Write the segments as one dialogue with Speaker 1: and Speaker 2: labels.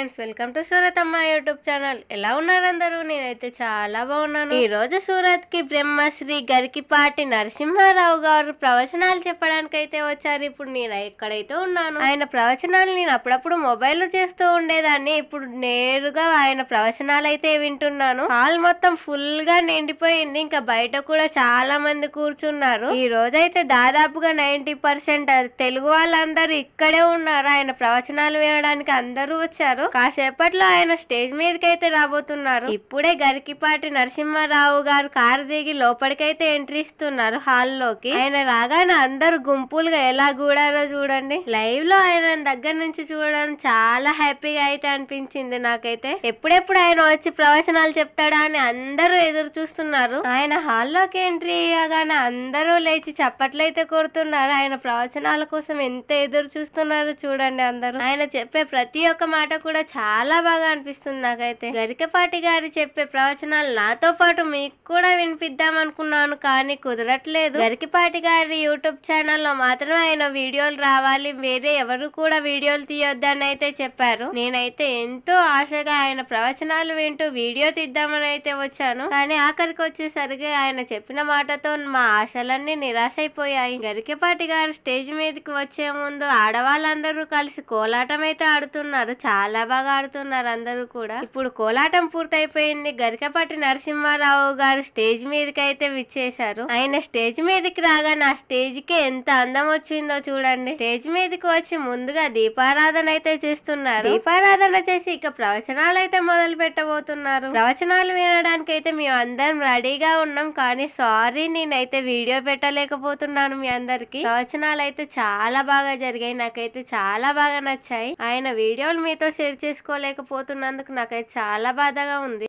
Speaker 1: Friends, welcome to Surat అమ్మ YouTube channel. ఎలా ఉన్నారు అందరూ? నేనైతే చాలా బాగున్నాను. ఈ రోజు సూరత్ కి బ్రహ్మశ్రీ గరికిపాటి నరసింహారావు గారు ప్రవచనాలు చెప్పడానికి అయితే వచ్చారు. ఇప్పుడు నేను ఎక్కడైతే ఉన్నాను, ఆయన ప్రవచనాలు నేను అప్పుడప్పుడు మొబైల్ చేస్తూ ఉండేదాన్ని. ఇప్పుడు నేరుగా ఆయన ప్రవచనాలు అయితే వింటున్నాను. హాల్ మొత్తం ఫుల్ గా నిండిపోయింది. ఇంకా బయట కూడా చాలా మంది కూర్చున్నారు. ఈ రోజైతే దాదాపుగా 90% తెలుగు వాళ్ళందరూ ఇక్కడే ఉన్నారు. ఆయన ప్రవచనాలు వినడానికి అందరూ వచ్చారు. కాసేపట్లో ఆయన స్టేజ్ మీదకి అయితే రాబోతున్నారు. ఇప్పుడే గరికిపాటి నరసింహారావు గారు కారు దిగి లోపలికైతే ఎంట్రీ ఇస్తున్నారు హాల్ లోకి. ఆయన రాగానే అందరూ గుంపులుగా ఎలా గూడారో చూడండి. లైవ్ లో ఆయన దగ్గర నుంచి చూడడం చాలా హ్యాపీగా అయితే అనిపించింది నాకైతే. ఎప్పుడెప్పుడు ఆయన వచ్చి ప్రవచనాలు చెప్తాడా అని అందరూ ఎదురు చూస్తున్నారు. ఆయన హాల్లోకి ఎంట్రీ అయ్యగానే అందరూ లేచి చప్పట్లయితే కొడుతున్నారు. ఆయన ప్రవచనాల కోసం ఎంత ఎదురు చూస్తున్నారు చూడండి అందరూ. ఆయన చెప్పే ప్రతి ఒక్క మాట కూడా చాలా బాగా అనిపిస్తుంది నాకైతే. గరికపాటి గారు చెప్పే ప్రవచనాలు నాతో పాటు మీకు కూడా వినిపిద్దాం అనుకున్నాను, కానీ కుదరట్లేదు. గరికపాటి గారి యూట్యూబ్ ఛానల్లో మాత్రమే ఆయన వీడియోలు రావాలి, వేరే ఎవరు కూడా వీడియోలు తీయొద్దని అయితే చెప్పారు. నేనైతే ఎంతో ఆశగా ఆయన ప్రవచనాలు వింటూ వీడియో తీద్దామని అయితే వచ్చాను. కానీ ఆఖరికి వచ్చేసరికి ఆయన చెప్పిన మాటతో మా ఆశలన్నీ నిరాశైపోయాయి. గరికపాటి గారు స్టేజ్ మీదకి వచ్చే ముందు ఆడవాళ్ళందరూ కలిసి కోలాటం అయితే ఆడుతున్నారు. చాలా బాగా ఆడుతున్నారు అందరూ కూడా. ఇప్పుడు కోలాటం పూర్తయిపోయింది. గరికపాటి నరసింహారావు గారు స్టేజ్ మీదకి అయితే విచ్చేశారు. ఆయన స్టేజ్ మీదకి రాగానే ఆ స్టేజ్ కి ఎంత అందం వచ్చిందో చూడండి. స్టేజ్ మీదకి వచ్చి ముందుగా దీపారాధన అయితే చేస్తున్నారు. దీపారాధన చేసి ఇక ప్రవచనాలు అయితే మొదలు పెట్టబోతున్నారు. ప్రవచనాలు వినడానికి అయితే మేము అందరం రెడీగా ఉన్నాం, కానీ సారీ నేనైతే వీడియో పెట్టలేకపోతున్నాను మీ అందరికి. ప్రవచనాలు అయితే చాలా బాగా జరిగాయి, నాకైతే చాలా బాగా నచ్చాయి. ఆయన వీడియోలు మీతో షేర్ చేసుకోలేకపోతున్నందుకు నాకైతే చాలా బాధగా ఉంది.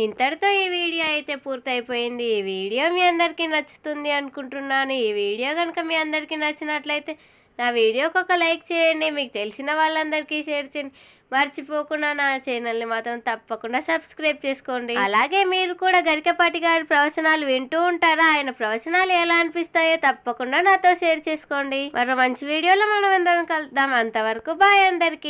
Speaker 1: ఇంతటితో ఈ వీడియో అయితే పూర్తయిపోయింది. ఈ వీడియో మీ అందరికీ నచ్చుతుంది అనుకుంటున్నాను. ఈ వీడియో కనుక మీ అందరికీ నచ్చినట్లయితే నా వీడియోకి ఒక లైక్ చేయండి, మీకు తెలిసిన వాళ్ళందరికీ షేర్ చేయండి. మర్చిపోకుండా నా ఛానల్ని మాత్రం తప్పకుండా సబ్స్క్రైబ్ చేసుకోండి. అలాగే మీరు కూడా గరికపాటి గారి ప్రవచనాలు వింటూ ఉంటారా? ఆయన ప్రవచనాలు ఎలా అనిపిస్తాయో తప్పకుండా నాతో షేర్ చేసుకోండి. మరో మంచి వీడియోలో మనం అందరం కలుద్దాం. అంతవరకు బాయ్ అందరికీ.